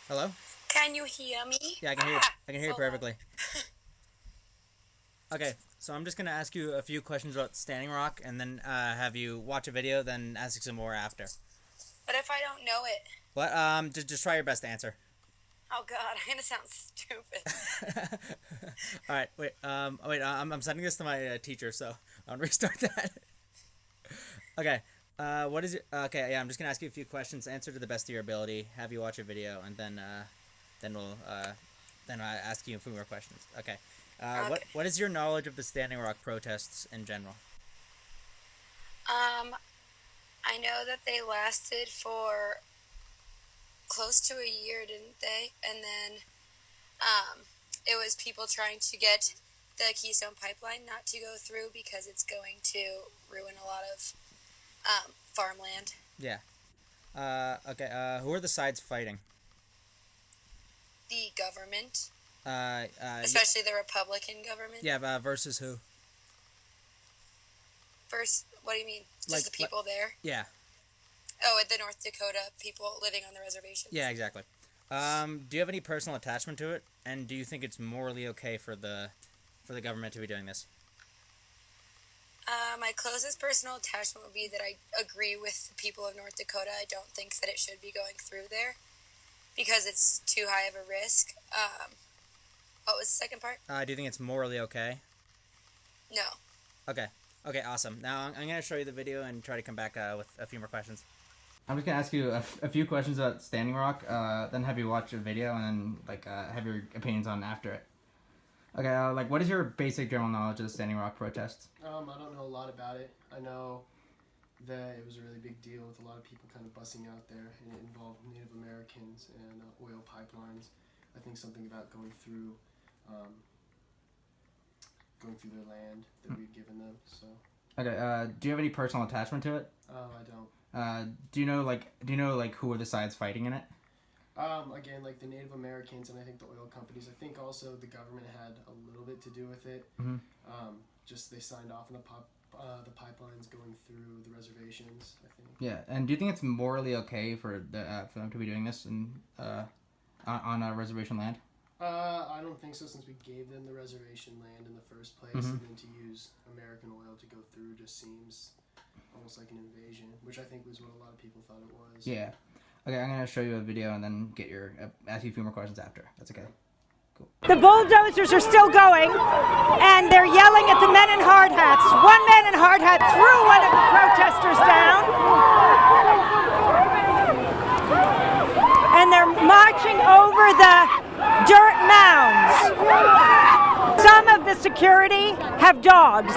Hello? Can you hear me? Yeah, I can hear you perfectly. Okay, so I'm just gonna ask you a few questions about Standing Rock, and then have you watch a video, then ask you some more after. What if I don't know it? What? Just try your best to answer. Oh God, I'm gonna sound stupid. All right, wait. I'm sending this to my teacher, so I'll restart that. Okay. What is it? Okay, yeah, I'm just gonna ask you a few questions. Answer to the best of your ability. Have you watch a video, and then I'll ask you a few more questions. Okay. Okay. What is your knowledge of the Standing Rock protests in general? I know that they lasted for close to a year, didn't they? And then, it was people trying to get the Keystone Pipeline not to go through because it's going to ruin a lot of farmland. Yeah. Okay. Who are the sides fighting? The government, Uh. especially the Republican government. Yeah. Versus who? First, what do you mean? Just Like, the people there? Yeah. Oh, the North Dakota people living on the reservation. Yeah. Exactly. Do you have any personal attachment to it? And do you think it's morally okay for the government to be doing this? My closest personal attachment would be that I agree with the people of North Dakota. I don't think that it should be going through there because it's too high of a risk. What was the second part? Do you think it's morally okay? No. Okay. Okay, awesome. Now I'm going to show you the video and try to come back with a few more questions. I'm just going to ask you a few questions about Standing Rock, then have you watch a video, and then have your opinions on after it. Okay, what is your basic general knowledge of the Standing Rock protests? I don't know a lot about it. I know that it was a really big deal with a lot of people kind of busing out there, and it involved Native Americans and oil pipelines. I think something about going through their land that we'd given them. So. Okay. Do you have any personal attachment to it? I don't. Do you know who are the sides fighting in it? Again, like the Native Americans and I think the oil companies. I think also the government had a little bit to do with it. Mm-hmm. Just they signed off on the pipelines going through the reservations, I think. Yeah, and do you think it's morally okay for them to be doing this on a reservation land? I don't think so, since we gave them the reservation land in the first place, Mm-hmm. and then to use American oil to go through just seems almost like an invasion, which I think was what a lot of people thought it was. Yeah. Okay, I'm gonna show you a video and then ask you a few more questions after. That's okay. Cool. The bulldozers are still going, and they're yelling at the men in hard hats. One man in hard hat threw one of the protesters down, and they're marching over the dirt mounds. Some of the security have dogs.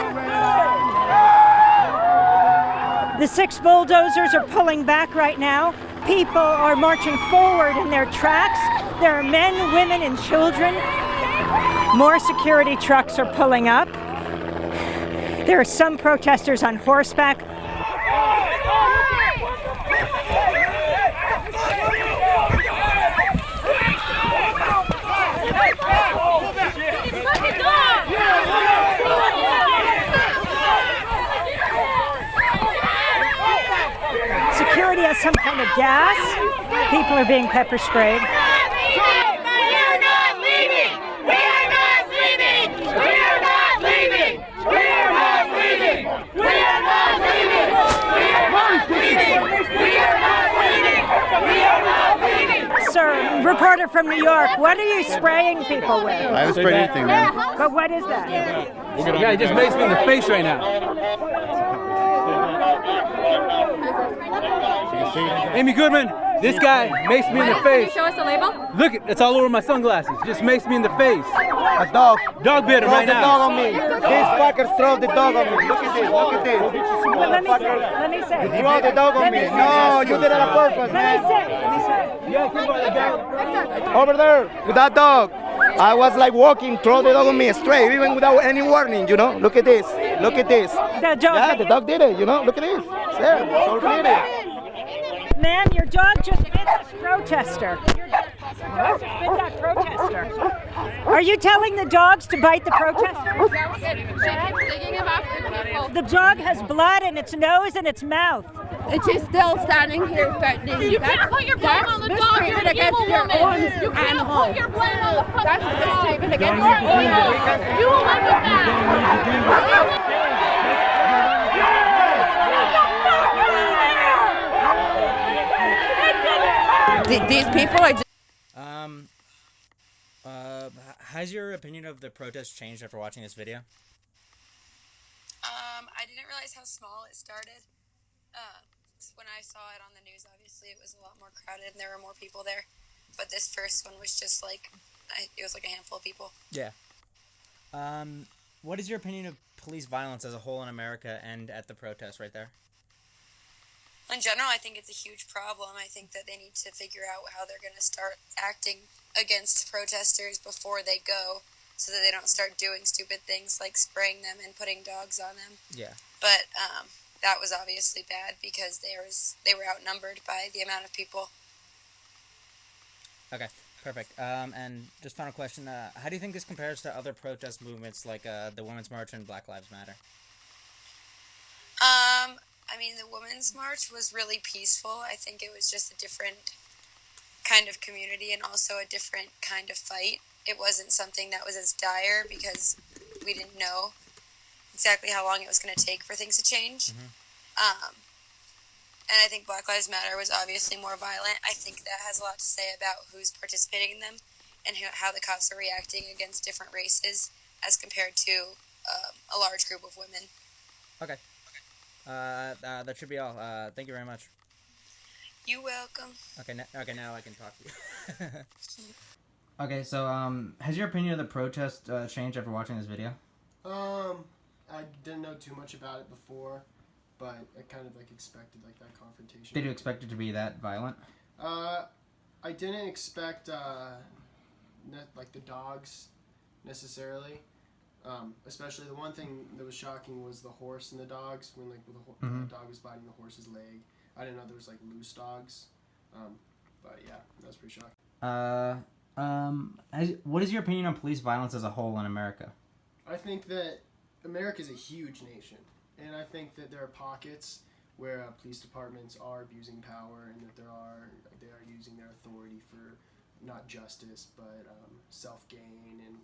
The 6 bulldozers are pulling back right now. People are marching forward in their tracks. There are men, women, and children. More security trucks are pulling up. There are some protesters on horseback. Security has some kind of gas. People are being pepper sprayed. Sir, reporter from New York, what are you spraying people with? I haven't sprayed anything, man. But what is that? Yeah, he just makes me in the face right now. Amy Goodman, this guy makes me in the face. Show us the label. Look, it's all over my sunglasses. Just makes me in the face. A dog. Dog bit him right The now. dog on me. These fuckers throw the dog on me. Look at this. Look at this. Let me say. Throw the dog on me. No, you did it on purpose, man. Over there with that dog. I was like walking, throw the dog on me straight, even without any warning, you know. Look at this. Look at this. The dog. Yeah, the dog did it, you know. Look at this. There. So read it. Man, your dog just bit this protester. Your dog just bit that protester. Are you telling the dogs to bite the protesters? She keeps digging him off the people. The dog has blood in its nose and its mouth. and she's still standing here threatening. You can't put your blame on the dog. You're an evil woman. You can't put your blame on the fucking That's dog. mistreatment against You are evil. You will live with that. These people are just... Has your opinion of the protest changed after watching this video? I didn't realize how small it started. When I saw it on the news, obviously it was a lot more crowded and there were more people there. But this first one was just like, it was like a handful of people. Yeah. What is your opinion of police violence as a whole in America and at the protest right there? In general, I think it's a huge problem. I think that they need to figure out how they're going to start acting against protesters before they go, so that they don't start doing stupid things like spraying them and putting dogs on them. Yeah. But that was obviously bad because they were outnumbered by the amount of people. Okay, perfect. And just final question, how do you think this compares to other protest movements like the Women's March and Black Lives Matter? I mean, the Women's March was really peaceful. I think it was just a different kind of community and also a different kind of fight. It wasn't something that was as dire because we didn't know exactly how long it was going to take for things to change. And I think Black Lives Matter was obviously more violent. I think that has a lot to say about who's participating in them and how the cops are reacting against different races as compared to a large group of women. Okay. That should be all. Thank you very much. You're welcome. Okay, now I can talk to you. Okay, so, has your opinion of the protest changed after watching this video? I didn't know too much about it before, but I kind of like expected like that confrontation. Did you expect it to be that violent? I didn't expect like the dogs necessarily. Especially the one thing that was shocking was the horse and the dogs when like the dog was biting the horse's leg. I didn't know there was like loose dogs. But yeah, that was pretty shocking. What is your opinion on police violence as a whole in America? I think that America is a huge nation, and I think that there are pockets where police departments are abusing power and that they are using their authority for not justice but self-gain and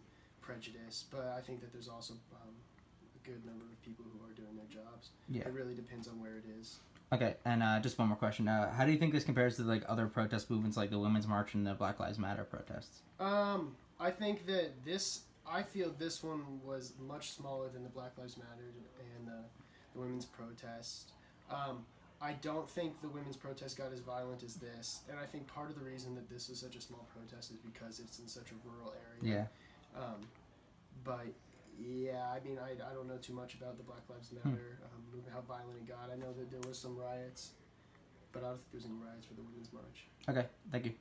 prejudice. But I think that there's also a good number of people who are doing their jobs. Yeah. It really depends on where it is. Okay, and just one more question. How do you think this compares to like other protest movements like the Women's March and the Black Lives Matter protests? I think that I feel this one was much smaller than the Black Lives Matter and the women's protest. I don't think the women's protest got as violent as this, and I think part of the reason that this was such a small protest is because it's in such a rural area. Yeah. But yeah, I mean, I don't know too much about the Black Lives Matter movement, how violent it got. I know that there was some riots, but I don't think there was any riots for the Women's March. Okay, thank you.